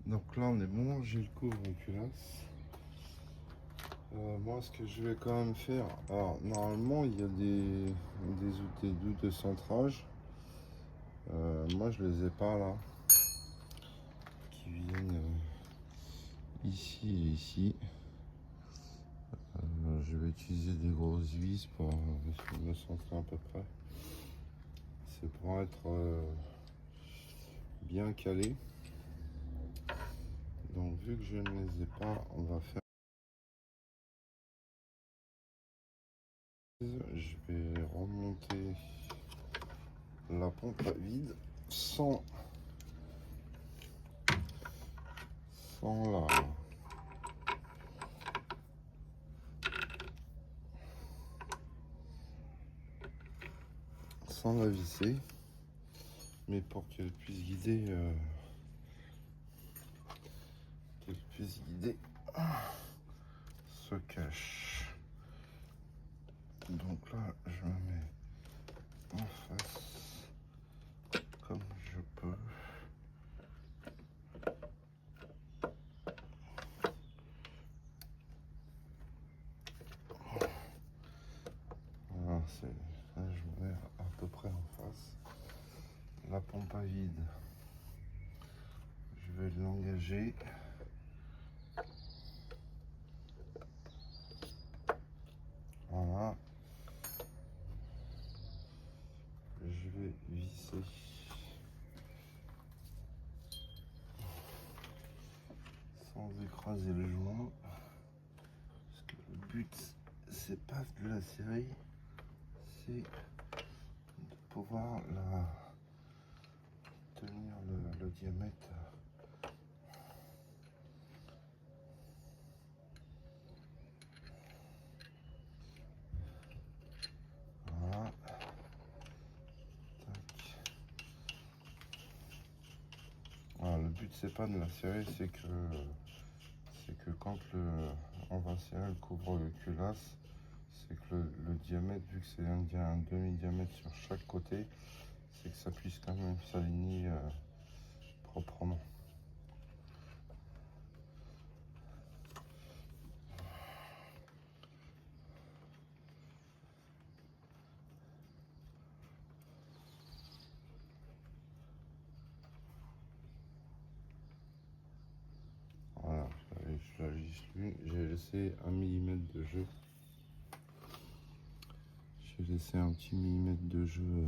Donc là on est bon, j'ai le couvre-culasse. Moi ce que je vais quand même faire, alors normalement il y a des outils de centrage. Moi je les ai pas là, qui viennent ici et ici. Je vais utiliser des grosses vis pour me centrer à peu près. C'est pour être bien calé. Donc vu que je ne les ai pas, on va faire. Je vais remonter la pompe à vide sans la visser, mais pour qu'elle puisse guider ce cache. Donc là je me mets en face comme je peux. Voilà, là, je me mets à peu près en face. La pompe à vide, je vais l'engager. Voilà. Je vais visser sans écraser le joint. Parce que le but, c'est pas de la serrer, c'est de pouvoir tenir le diamètre. Voilà. Tac. Voilà, le but c'est pas de la serrer, c'est que quand on va serrer le couvre-culasse, c'est que le diamètre, vu que c'est un demi-diamètre sur chaque côté, c'est que ça puisse quand même s'aligner proprement. Voilà, je la visse l'une, j'ai laissé 1 mm de jeu. J'ai laissé un petit millimètre de jeu